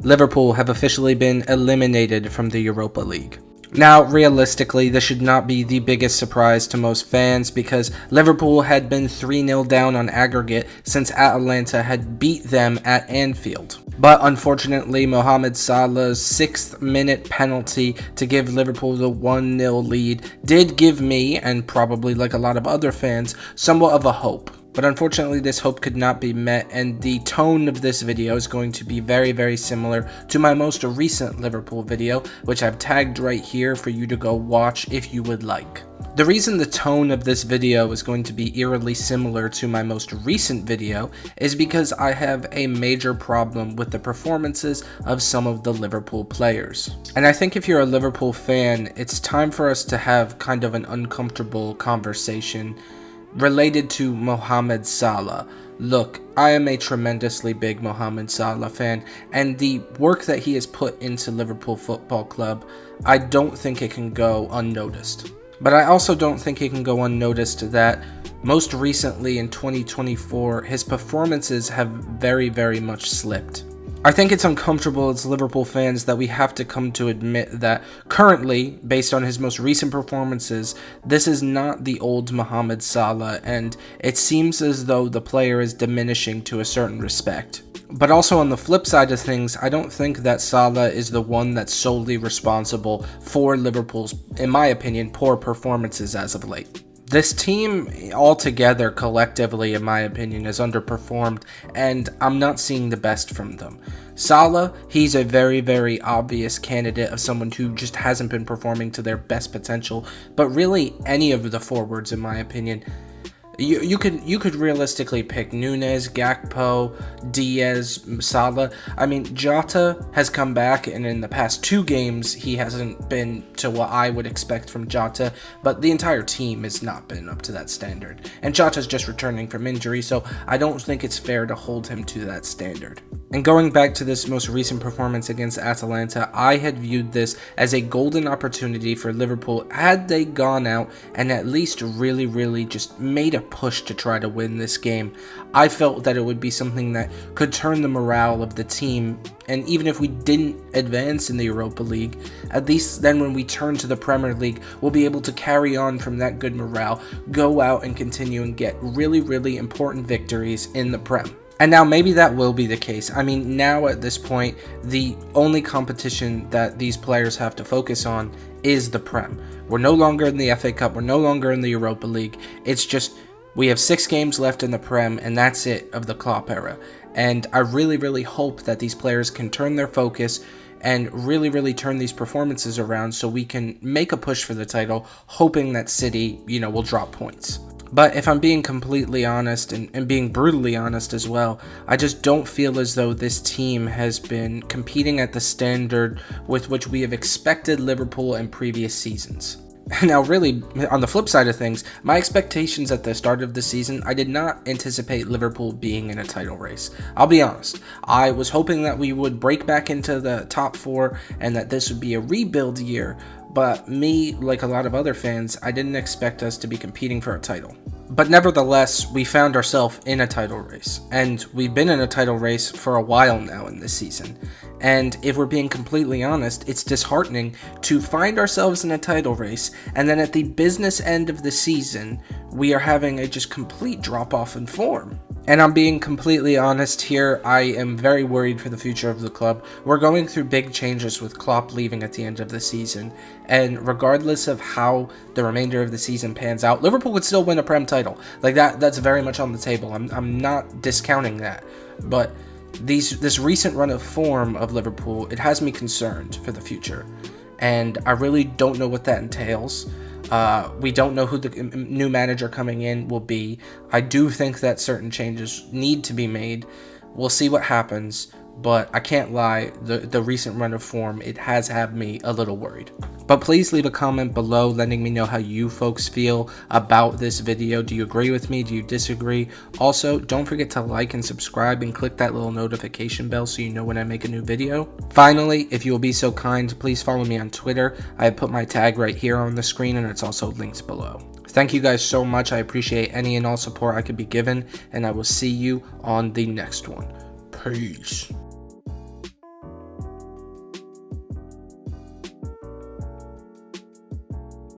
Liverpool have officially been eliminated from the Europa League. Now, realistically, this should not be the biggest surprise to most fans because Liverpool had been 3-0 down on aggregate since Atalanta had beat them at Anfield. But unfortunately, Mohamed Salah's 6th-minute penalty to give Liverpool the 1-0 lead did give me, and probably like a lot of other fans, somewhat of a hope. But unfortunately, this hope could not be met, and the tone of this video is going to be very, very similar to my most recent Liverpool video, which I've tagged right here for you to go watch if you would like. The reason the tone of this video is going to be eerily similar to my most recent video is because I have a major problem with the performances of some of the Liverpool players. And I think if you're a Liverpool fan, it's time for us to have kind of an uncomfortable conversation related to Mohamed Salah. Look, I am a tremendously big Mohamed Salah fan, and the work that he has put into Liverpool Football Club, I don't think it can go unnoticed. But I also don't think it can go unnoticed that most recently in 2024, his performances have very, very much slipped. I think it's uncomfortable as Liverpool fans that we have to come to admit that currently, based on his most recent performances, this is not the old Mohamed Salah, and it seems as though the player is diminishing to a certain respect. But also on the flip side of things, I don't think that Salah is the one that's solely responsible for Liverpool's, in my opinion, poor performances as of late. This team altogether, collectively, in my opinion, has underperformed, and I'm not seeing the best from them. Salah, he's a very, very obvious candidate of someone who just hasn't been performing to their best potential, but really any of the forwards, in my opinion. You could realistically pick Nunez, Gakpo, Diaz, Salah. I mean, Jota has come back, and in the past 2 games, he hasn't been to what I would expect from Jota, but the entire team has not been up to that standard. And Jota's just returning from injury, so I don't think it's fair to hold him to that standard. And going back to this most recent performance against Atalanta, I had viewed this as a golden opportunity for Liverpool had they gone out and at least really just made a push to try to win this game. I felt that it would be something that could turn the morale of the team, and even if we didn't advance in the Europa League, at least then when we turn to the Premier League, we'll be able to carry on from that good morale, go out and continue and get really important victories in the Prem. And now maybe that will be the case. I mean, now at this point, the only competition that these players have to focus on is the Prem. We're no longer in the FA Cup, we're no longer in the Europa League. It's just, we have 6 games left in the Prem, and that's it of the Klopp era. And I really hope that these players can turn their focus and really turn these performances around so we can make a push for the title, hoping that City, will drop points. But if I'm being completely honest and being brutally honest as well, I just don't feel as though this team has been competing at the standard with which we have expected Liverpool in previous seasons. Now, really, on the flip side of things, my expectations at the start of the season, I did not anticipate Liverpool being in a title race. I'll be honest. I was hoping that we would break back into the top 4 and that this would be a rebuild year. But me, like a lot of other fans, I didn't expect us to be competing for a title. But nevertheless, we found ourselves in a title race. And we've been in a title race for a while now in this season. And if we're being completely honest, it's disheartening to find ourselves in a title race, and then at the business end of the season, we are having a just complete drop-off in form. And I'm being completely honest here, I am very worried for the future of the club. We're going through big changes with Klopp leaving at the end of the season, and regardless of how the remainder of the season pans out, Liverpool would still win a Prem title. Like that's very much on the table. I'm not discounting that, but this recent run of form of Liverpool, it has me concerned for the future, and I really don't know what that entails. We don't know who the new manager coming in will be. I do think that certain changes need to be made. We'll see what happens, but I can't lie, the recent run of form, it has had me a little worried. But please leave a comment below letting me know how you folks feel about this video. Do you agree with me? Do you disagree? Also, don't forget to like and subscribe and click that little notification bell so you know when I make a new video. Finally, if you will be so kind, please follow me on Twitter. I have put my tag right here on the screen, and it's also linked below. Thank you guys so much. I appreciate any and all support I could be given, and I will see you on the next one. Peace.